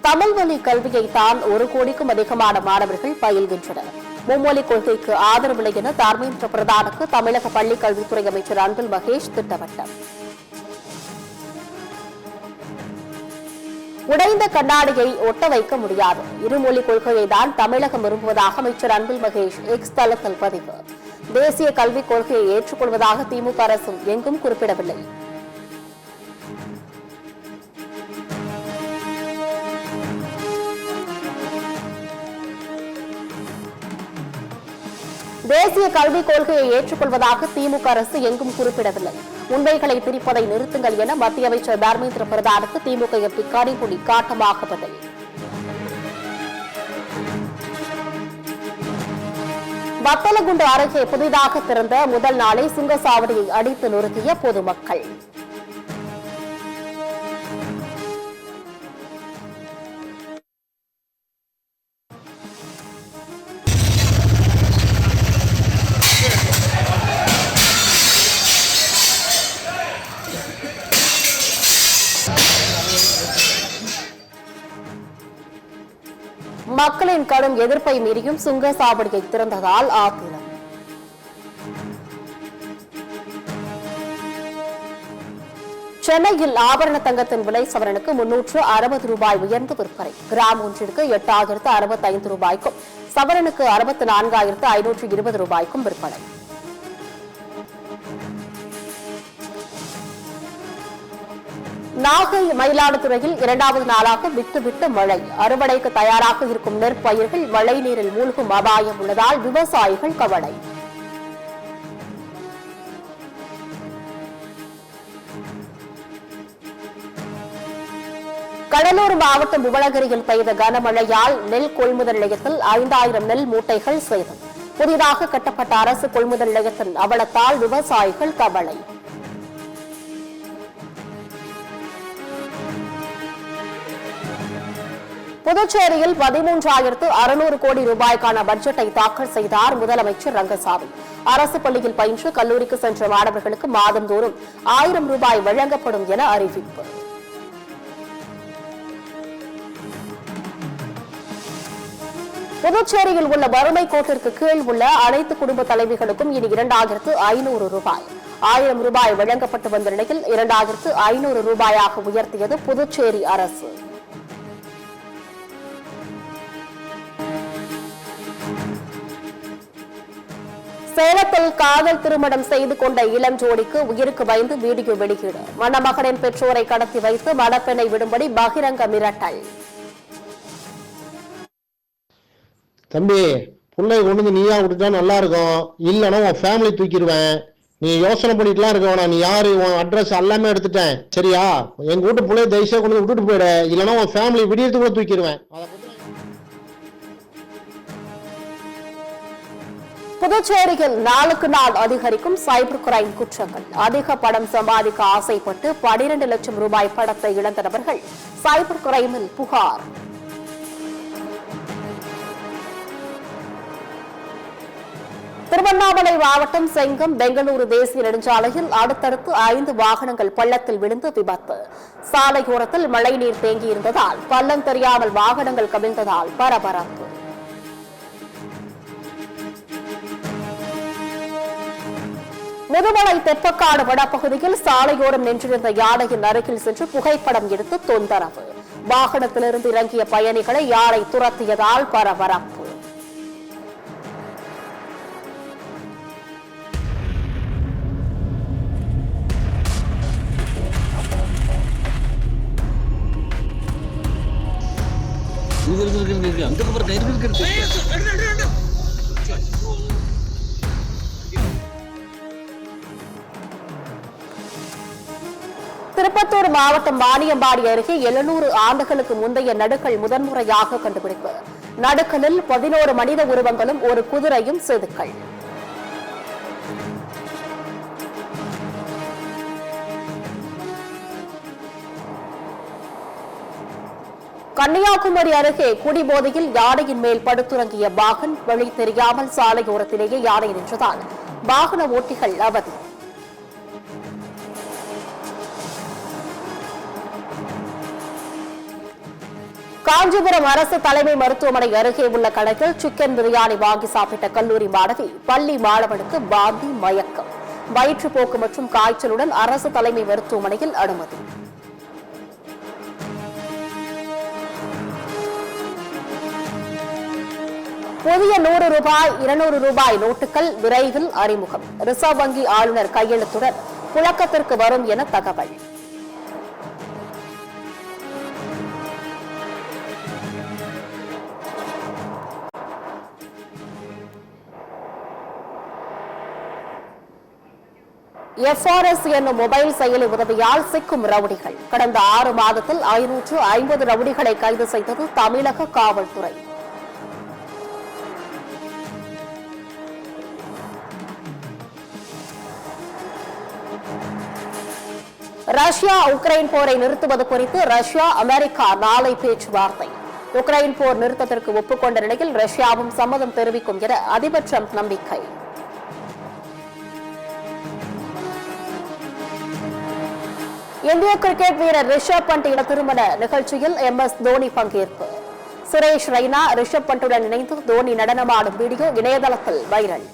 தமிழ் வழி கல்வியை தான் 1 கோடிக்கும் அதிகமான மாணவர்கள் பயில்கின்றனர். மும்மொழி கொள்கைக்கு ஆதரவில்லை என தர்மேந்திர பிரதானுக்கு தமிழக பள்ளிக் கல்வித்துறை அமைச்சர் அன்பில் மகேஷ் திட்டவட்டம். உடைந்த கண்ணாடியை ஒட்ட வைக்க முடியாது. இருமொழி கொள்கையை தான் தமிழகம் விரும்புவதாக அமைச்சர் அன்பில் மகேஷ் எக்ஸ் தளத்தில் பதிவு. தேசிய கல்விக் கொள்கையை ஏற்றுக்கொள்வதாக திமுக அரசும் எங்கும் குறிப்பிடவில்லை. தேசிய கல்விக் கொள்கையை ஏற்றுக்கொள்வதாக திமுக அரசு எங்கும் குறிப்பிடவில்லை. உண்மைகளை திரிப்பதை நிறுத்துங்கள் என மத்திய அமைச்சர் தர்மேந்திர பிரதானுக்கு திமுக எம்பி கனிமொழி காட்டமாக பதில். வத்தலகுண்டு அருகே புதிதாக திறந்த முதல் நாளை சுங்கச்சாவடியை அடித்து நொறுக்கிய பொதுமக்கள். மக்களின் கடும் எதிர்ப்பை மீறியும் சுங்கச்சாவடியை திறந்ததால் ஆத்திரம். சென்னையில் ஆபரண தங்கத்தின் விலை சவரனுக்கு 360 ரூபாய் உயர்ந்து விற்பனை. கிராம் ஒன்றிற்கு 8065 ரூபாய்க்கும் சவரனுக்கு 64,520 ரூபாய்க்கும் விற்பனை. நாகை மயிலாடுதுறையில் 2வது நாளாக விட்டு மழை. அறுவடைக்கு தயாராக இருக்கும் நெற்பயிர்கள் மழை நீரில் மூழ்கும் அபாயம் உள்ளதால் விவசாயிகள் கவலை. கடலூர் மாவட்டம் உவளகிரியில் பெய்த கனமழையால் நெல் கொள்முதல் நிலையத்தில் 5000 நெல் மூட்டைகள் சேதம். புதிதாக கட்டப்பட்ட அரசு கொள்முதல் நிலையத்தின் அவலத்தால் விவசாயிகள் கவலை. புதுச்சேரியில் 13,600 கோடி ரூபாய்க்கான பட்ஜெட்டை தாக்கல் செய்தார் முதலமைச்சர் ரங்கசாமி. அரசு பள்ளியில் பயின்று கல்லூரிக்கு சென்ற மாணவர்களுக்கு மாதந்தோறும் 1000 ரூபாய் வழங்கப்படும் என அறிவிப்பு. புதுச்சேரியில் உள்ள வறுமை கோட்டிற்கு கீழ் உள்ள அனைத்து குடும்ப தலைவிகளுக்கும் இனி 2,500 ரூபாய் 1000 ரூபாய் வழங்கப்பட்டு வந்த நிலையில் 2,500 ரூபாயாக உயர்த்தியது புதுச்சேரி அரசு. சேலத்தில் காதல் திருமணம் செய்து கொண்ட இளம் ஜோடிக்கு உயிருக்கு பயந்து வீடியோ வெளியீடு. மணமகனின் பெற்றோரை கடத்தி வைத்து மணப்பெண்ணை விடும்படி பகிரங்க மிரட்டல். தம்பி, பிள்ளை கொண்டு வந்து நீயா விட்டுட்டா நல்லா இருக்கும், இல்லைன்னா உன் ஃபேமிலி தூக்கிடுவேன். நீ யோசனை பண்ணிட்டுலாம் இருக்க வேணாம். நீ யாரு, உன் அட்ரஸ் எல்லாமே எடுத்துட்டேன், சரியா? எங்க வீட்டு பிள்ளைய தயவுசெய்து கொண்டு வந்து விட்டுட்டு போயிடு, இல்லைன்னா உன் ஃபேமிலி விடியறதுக்குள்ள தூக்கிடுவேன். புதுச்சேரியில் நாளுக்கு நாள் அதிகரிக்கும் சைபர் கிரைம் குற்றங்கள். அதிக பணம் சம்பாதிக்க ஆசைப்பட்டு 12 லட்சம் ரூபாய் பணத்தை இழந்த நபர்கள் சைபர் கிரைமில் புகார். திருவண்ணாமலை மாவட்டம் செங்கம் பெங்களூரு தேசிய நெடுஞ்சாலையில் அடுத்தடுத்து 5 வாகனங்கள் பள்ளத்தில் விழுந்து விபத்து. சாலையோரத்தில் மழைநீர் தேங்கியிருந்ததால் பள்ளம் தெரியாமல் வாகனங்கள் கவிழ்ந்ததால் பரபரப்பு. முதுமலை தெப்பக்காடு வனப்பகுதியில் சாலையோரம் நின்றிருந்த யானையின் அருகில் சென்று புகைப்படம் எடுத்து தொந்தரவு. வாகனத்திலிருந்து இறங்கிய பயணிகளை யானை துரத்தியதால் பரபரப்பு. திருப்பத்தூர் மாவட்டம் வாணியம்பாடி அருகே 700 ஆண்டுகளுக்கு முந்தைய நடுக்கல் முதன்முறையாக கண்டுபிடிப்பு. நடுக்கலில் 11 மனித உருவங்களும் ஒரு குதிரையும் செதுக்கல். கன்னியாகுமரி அருகே குடிபோதையில் யானையின் மேல் படுத்துறங்கிய பாகன் வழி தெரியாமல் சாலையோரத்திலேயே யானை நின்றதால் வாகன ஓட்டிகள் அவதி. காஞ்சிபுரம் அரசு தலைமை மருத்துவமனை அருகே உள்ள கடையில் சிக்கன் பிரியாணி வாங்கி சாப்பிட்ட கல்லூரி மாணவி பள்ளி மாணவனுக்கு வாந்தி, மயக்கம், வயிற்றுப்போக்கு மற்றும் காய்ச்சலுடன் அரசு தலைமை மருத்துவமனையில் அனுமதி. புதிய 100 ரூபாய், 200 ரூபாய் நோட்டுகள் விரைவில் அறிமுகம். ரிசர்வ் வங்கி ஆளுநர் கையெழுத்துடன் புழக்கத்திற்கு வரும் என தகவல். FRS என்னும் மொபைல் செயலி உதவியால் சிக்கும் ரவுடிகள். கடந்த 6 மாதத்தில் 550 ரவுடிகளை கைது செய்தது தமிழக காவல்துறை. ரஷ்யா உக்ரைன் போரை நிறுத்துவது குறித்து ரஷ்யா, அமெரிக்கா நாளை பேச்சுவார்த்தை. உக்ரைன் போர் நிறுத்தத்திற்கு ஒப்புக்கொண்ட நிலையில் ரஷ்யாவும் சம்மதம் தெரிவிக்கும் என அதிபர் டிரம்ப் நம்பிக்கை. இந்திய கிரிக்கெட் வீரர் ரிஷப் பண்ட் இட திருமண நிகழ்ச்சியில் MS தோனி பங்கேற்பு. சுரேஷ் ரெய்னா ரிஷப் பண்டுடன் இணைந்து தோனி நடனமாடும் வீடியோ இணையதளத்தில் வைரல்.